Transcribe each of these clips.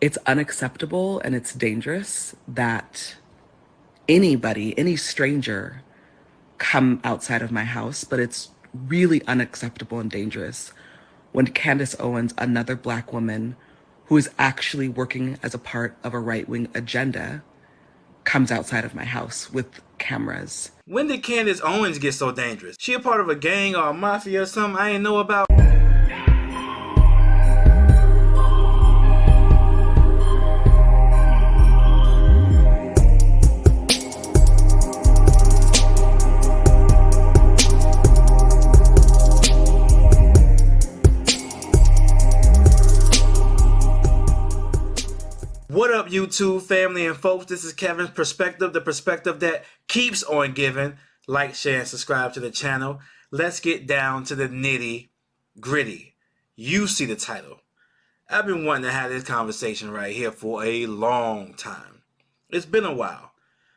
It's unacceptable and it's dangerous that anybody, any stranger, come outside of my house, but it's really unacceptable and dangerous when Candice Owens, another Black woman who is actually working as a part of a right-wing agenda, comes outside of my house with cameras. When did Candice Owens get so dangerous? She a part of a gang or a mafia or something I ain't know about? What up, YouTube family and folks? This is Kevin's Perspective, the perspective that keeps on giving. Like, share, and subscribe to the channel. Let's get down to the nitty gritty. You see the title. I've been wanting to have this conversation right here for a long time. It's been a while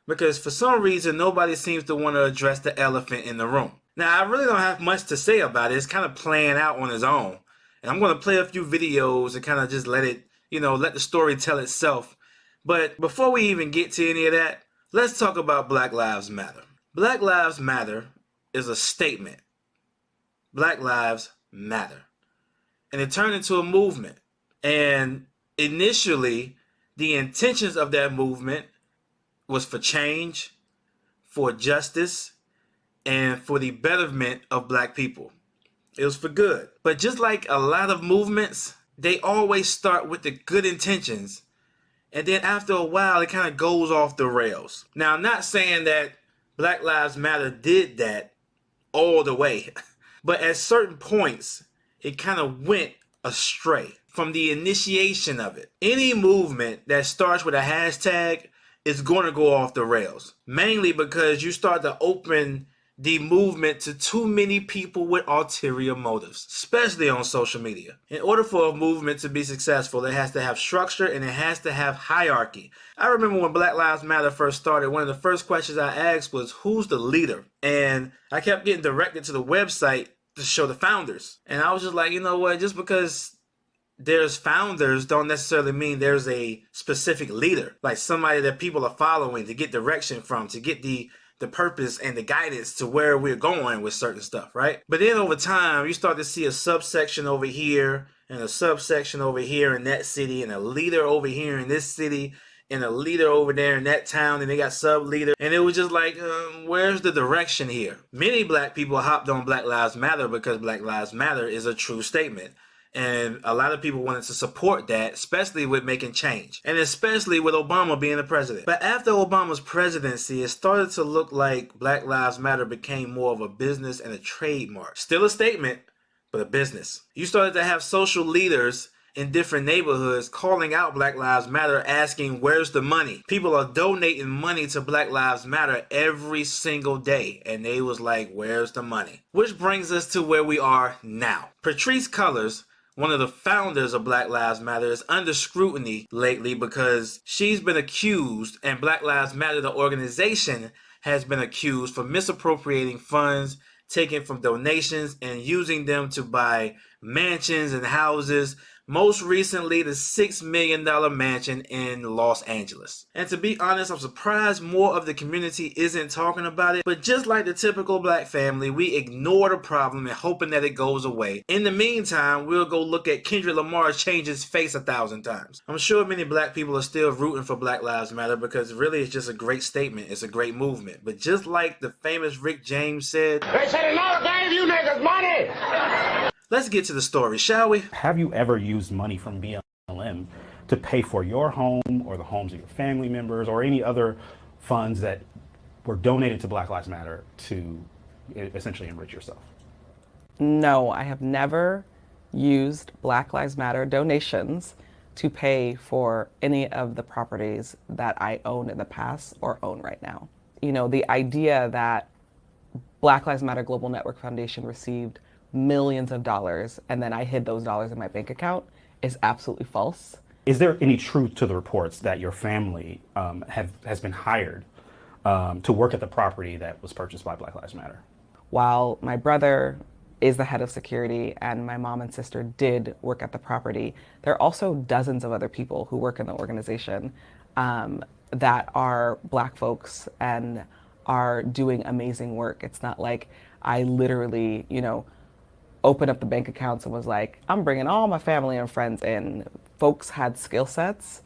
because for some reason nobody seems to want to address the elephant in the room. Now, I really don't have much to say about it. It's kind of playing out on its own. And I'm going to play a few videos and kind of just let it, let the story tell itself. But before we even get to any of that, let's talk about Black Lives Matter. Black Lives Matter is a statement. Black Lives Matter. And it turned into a movement. And initially, the intentions of that movement was for change, for justice, and for the betterment of Black people. It was for good. But just like a lot of movements, they always start with the good intentions. And then after a while, it kind of goes off the rails. Now, I'm not saying that Black Lives Matter did that all the way. But at certain points, it kind of went astray from the initiation of it. Any movement that starts with a hashtag is going to go off the rails. Mainly because you start to open the movement to too many people with ulterior motives, especially on social media. In order for a movement to be successful, it has to have structure and it has to have hierarchy. I remember when Black Lives Matter first started, one of the first questions I asked was, who's the leader? And I kept getting directed to the website to show the founders. And I was just like, you know what, just because there's founders don't necessarily mean there's a specific leader, like somebody that people are following to get direction from, to get the purpose and the guidance to where we're going with certain stuff, right? But then over time, you start to see a subsection over here and a subsection over here in that city and a leader over here in this city and a leader over there in that town, and they got sub-leader. And it was just like, where's the direction here? Many Black people hopped on Black Lives Matter because Black Lives Matter is a true statement. And a lot of people wanted to support that, especially with making change. And especially with Obama being the president. But after Obama's presidency, it started to look like Black Lives Matter became more of a business and a trademark. Still a statement, but a business. You started to have social leaders in different neighborhoods calling out Black Lives Matter, asking, where's the money? People are donating money to Black Lives Matter every single day. And they was like, where's the money? Which brings us to where we are now. Patrisse Cullors, one of the founders of Black Lives Matter, is under scrutiny lately because she's been accused, and Black Lives Matter, the organization, has been accused for misappropriating funds taken from donations and using them to buy mansions and houses. Most recently, the $6 million mansion in Los Angeles. And to be honest, I'm surprised more of the community isn't talking about it. But just like the typical Black family, we ignore the problem and hoping that it goes away. In the meantime, we'll go look at Kendrick Lamar change his face 1,000 times. I'm sure many Black people are still rooting for Black Lives Matter because really it's just a great statement. It's a great movement. But just like the famous Rick James said, they said they never gave you niggas money. Let's get to the story, shall we? Have you ever used money from BLM to pay for your home or the homes of your family members or any other funds that were donated to Black Lives Matter to essentially enrich yourself? No, I have never used Black Lives Matter donations to pay for any of the properties that I owned in the past or own right now. You know, the idea that Black Lives Matter Global Network Foundation received millions of dollars and then I hid those dollars in my bank account is absolutely false. Is there any truth to the reports that your family has been hired to work at the property that was purchased by Black Lives Matter? While my brother is the head of security, and my mom and sister did work at the property. There are also dozens of other people who work in the organization that are Black folks and are doing amazing work. It's not like I literally, opened up the bank accounts and was like, I'm bringing all my family and friends in. Folks had skill sets.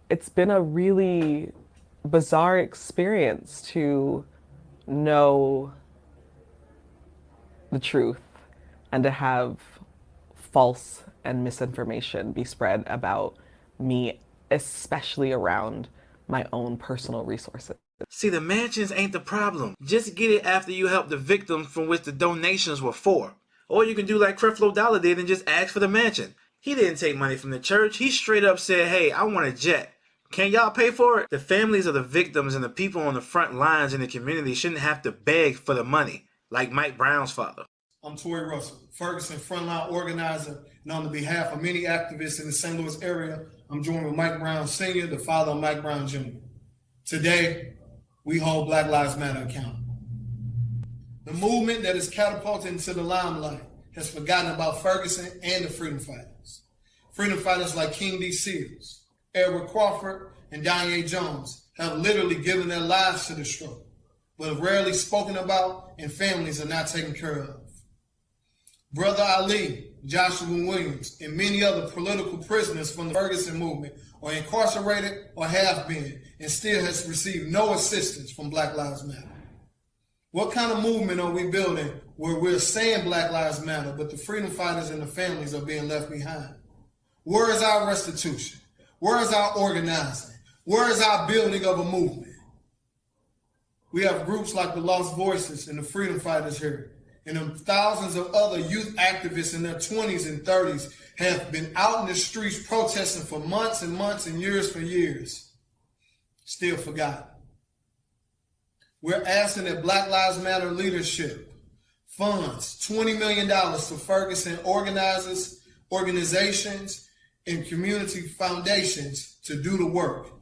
It's been a really bizarre experience to know the truth and to have false and misinformation be spread about me, especially around my own personal resources. See, the mansions ain't the problem. Just get it after you help the victims from which the donations were for. Or you can do like Creflo Dollar did and just ask for the mansion. He didn't take money from the church. He straight up said, hey, I want a jet. Can y'all pay for it? The families of the victims and the people on the front lines in the community shouldn't have to beg for the money, like Mike Brown's father. I'm Tory Russell, Ferguson frontline organizer, and on the behalf of many activists in the St. Louis area, I'm joined with Mike Brown Sr., the father of Mike Brown Jr. Today, we hold Black Lives Matter accountable. The movement that is catapulted into the limelight has forgotten about Ferguson and the freedom fighters. Freedom fighters like King D. Seals, Edward Crawford, and Danye Jones have literally given their lives to the struggle, but are rarely spoken about and families are not taken care of. Brother Ali, Joshua Williams, and many other political prisoners from the Ferguson movement are incarcerated or have been and still has received no assistance from Black Lives Matter. What kind of movement are we building where we're saying Black Lives Matter, but the freedom fighters and the families are being left behind? Where is our restitution? Where is our organizing? Where is our building of a movement? We have groups like the Lost Voices and the Freedom Fighters here, and thousands of other youth activists in their 20s and 30s have been out in the streets protesting for months and months and years for years. Still forgotten. We're asking that Black Lives Matter leadership funds $20 million to Ferguson organizers, organizations, and community foundations to do the work.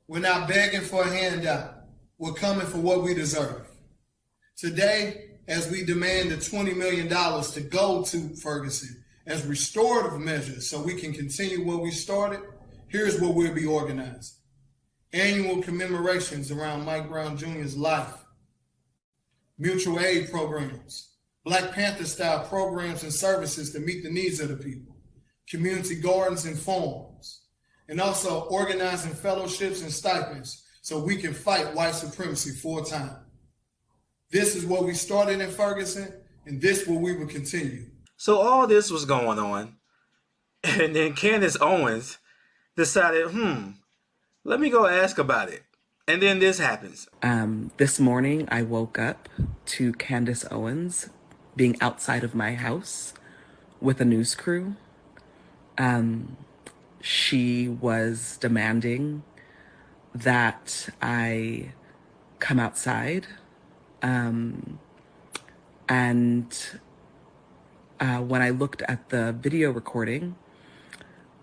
We're not begging for a handout. We're coming for what we deserve. Today, as we demand the $20 million to go to Ferguson as restorative measures so we can continue what we started, here's what we'll be organizing. Annual commemorations around Mike Brown Jr.'s life, mutual aid programs, Black Panther-style programs and services to meet the needs of the people, community gardens and farms, and also organizing fellowships and stipends so we can fight white supremacy full time. This is what we started in Ferguson, and this is what we will continue. So all this was going on, and then Candice Owens decided, let me go ask about it. And then this happens. This morning, I woke up to Candice Owens being outside of my house with a news crew. She was demanding that I come outside. And when I looked at the video recording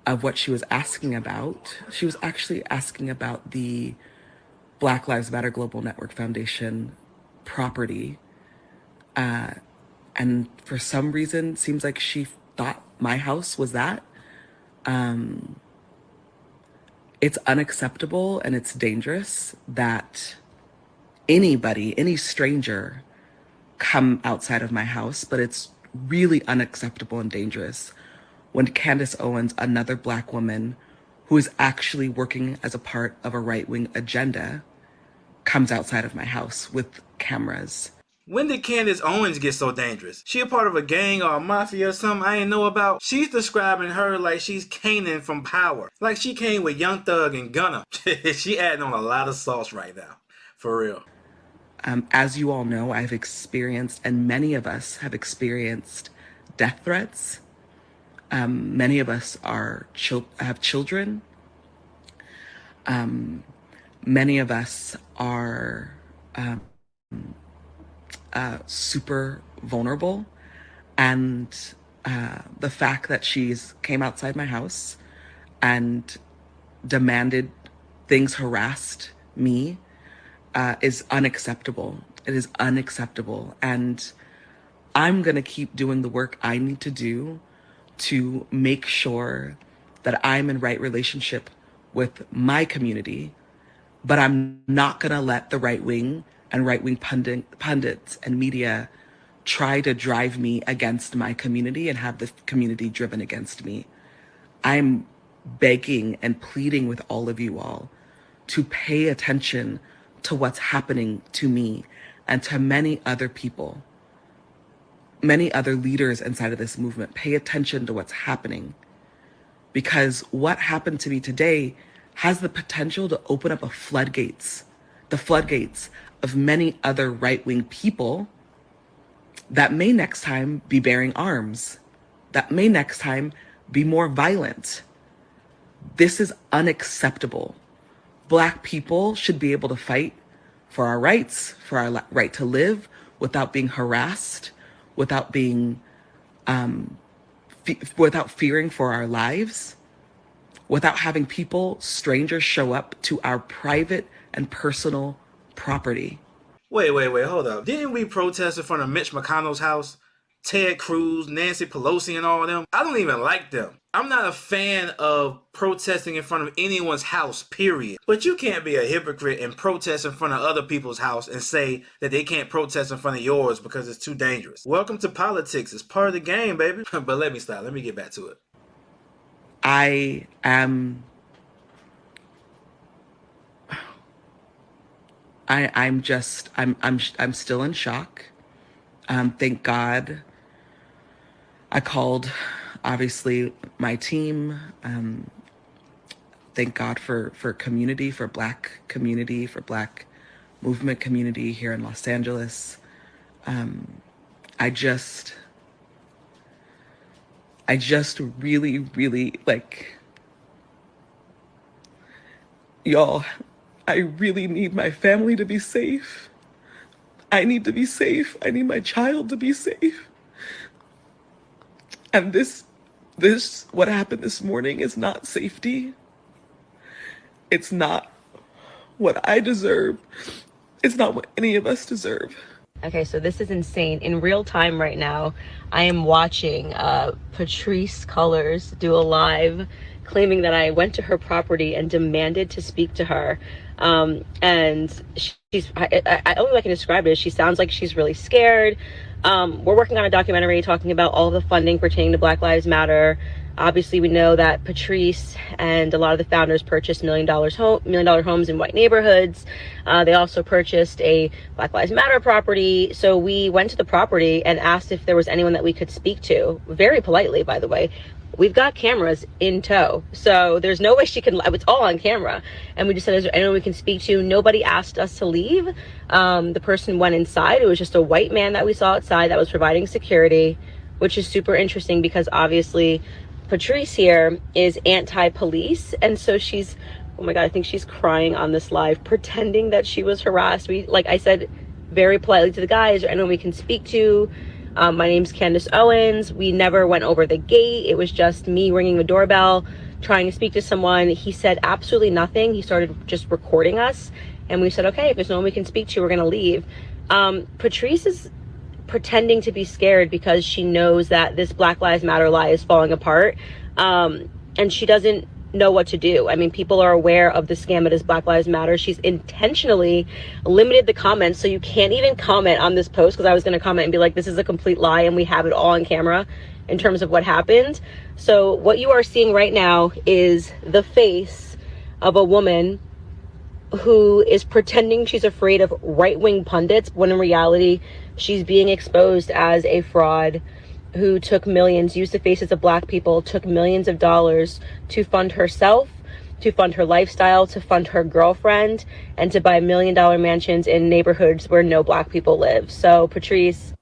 of what she was asking about, she was actually asking about the Black Lives Matter Global Network Foundation property. And for some reason, seems like she thought my house was that. It's unacceptable and it's dangerous that anybody, any stranger, come outside of my house, but it's really unacceptable and dangerous when Candice Owens, another Black woman who is actually working as a part of a right-wing agenda, comes outside of my house with cameras. When did Candice Owens get so dangerous? She a part of a gang or a mafia or something I ain't know about? She's describing her like she's Kanan from Power. Like she came with Young Thug and Gunna. She adding on a lot of sauce right now. For real. As you all know, I've experienced, and many of us have experienced, death threats. Many of us have children. Many of us are super vulnerable. And the fact that she's came outside my house and demanded things, harassed me, is unacceptable. It is unacceptable. And I'm going to keep doing the work I need to do to make sure that I'm in right relationship with my community, but I'm not going to let the right wing and right wing pundits and media try to drive me against my community and have the community driven against me. I'm begging and pleading with all of you all to pay attention to what's happening to me and to many other people, many other leaders inside of this movement. Pay attention to what's happening, because what happened to me today has the potential to open up the floodgates of many other right-wing people that may next time be bearing arms, that may next time be more violent. This is unacceptable. Black people should be able to fight for our rights, for our right to live without being harassed, without being, without fearing for our lives, without having people, strangers, show up to our private and personal property. Wait, hold up. Didn't we protest in front of Mitch McConnell's house? Ted Cruz, Nancy Pelosi, and all of them? I don't even like them. I'm not a fan of protesting in front of anyone's house, period. But you can't be a hypocrite and protest in front of other people's house and say that they can't protest in front of yours because it's too dangerous. Welcome to politics. It's part of the game, baby. But let me stop. Let me get back to it. I'm still in shock. Thank God I called, obviously, my team. Thank God for community, for Black community, for Black movement community here in Los Angeles. I just really, really, like, y'all, I really need my family to be safe. I need to be safe. I need my child to be safe. And this, what happened this morning is not safety. It's not what I deserve. It's not what any of us deserve. Okay, so this is insane. In real time right now, I am watching Patrisse Cullors do a live claiming that I went to her property and demanded to speak to her. And she's, I only way I can describe it is she sounds like she's really scared. We're working on a documentary talking about all of the funding pertaining to Black Lives Matter. Obviously, we know that Patrisse and a lot of the founders purchased $1 million homes in white neighborhoods. They also purchased a Black Lives Matter property. So we went to the property and asked if there was anyone that we could speak to, very politely, by the way. We've got cameras in tow, so there's no way she can, it's all on camera. And we just said, is there anyone we can speak to? Nobody asked us to leave. The person went inside. It was just a white man that we saw outside that was providing security, which is super interesting because obviously Patrisse here is anti-police. And so she's, oh my God, I think she's crying on this live, pretending that she was harassed. We, like I said, very politely to the guys, is there anyone we can speak to? My name's Candice Owens. We never went over the gate. It was just me ringing the doorbell, trying to speak to someone. He said absolutely nothing. He started just recording us. And we said, okay, if there's no one we can speak to, we're going to leave. Patrisse is pretending to be scared because she knows that this Black Lives Matter lie is falling apart. And she doesn't know what to do. I mean, people are aware of the scam that is Black Lives Matter. She's intentionally limited the comments, so you can't even comment on this post, because I was going to comment and be like, this is a complete lie, and we have it all on camera in terms of what happened. So what you are seeing right now is the face of a woman who is pretending she's afraid of right-wing pundits, when in reality, she's being exposed as a fraud who took millions, used the faces of Black people, took millions of dollars to fund herself, to fund her lifestyle, to fund her girlfriend, and to buy $1 million mansions in neighborhoods where no Black people live. So Patrisse,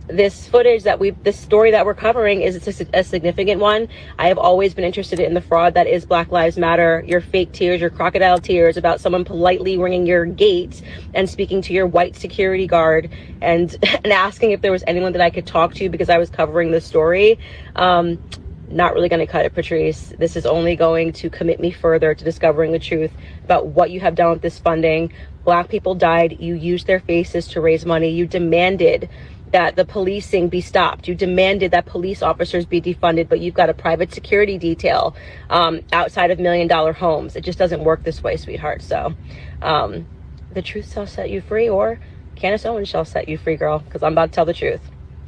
this footage that this story that we're covering is a significant one. I have always been interested in the fraud that is Black Lives Matter, your fake tears, your crocodile tears about someone politely ringing your gate and speaking to your white security guard and asking if there was anyone that I could talk to because I was covering the story. Not really going to cut it, Patrisse. This is only going to commit me further to discovering the truth about what you have done with this funding. Black people died. You used their faces to raise money. You demanded that the policing be stopped. You demanded that police officers be defunded, but you've got a private security detail outside of $1 million homes. It just doesn't work this way, sweetheart. So the truth shall set you free, or Candice Owens shall set you free, girl, because I'm about to tell the truth.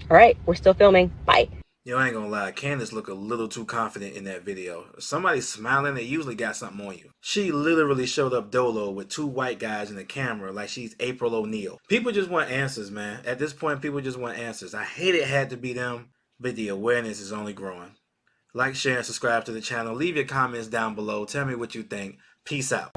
All right, we're still filming. Bye. Yo, I ain't gonna lie, Candice looked a little too confident in that video. If somebody's smiling, they usually got something on you. She literally showed up dolo with 2 white guys in the camera like she's April O'Neil. People just want answers, man. At this point, people just want answers. I hate it had to be them, but the awareness is only growing. Like, share, and subscribe to the channel. Leave your comments down below. Tell me what you think. Peace out.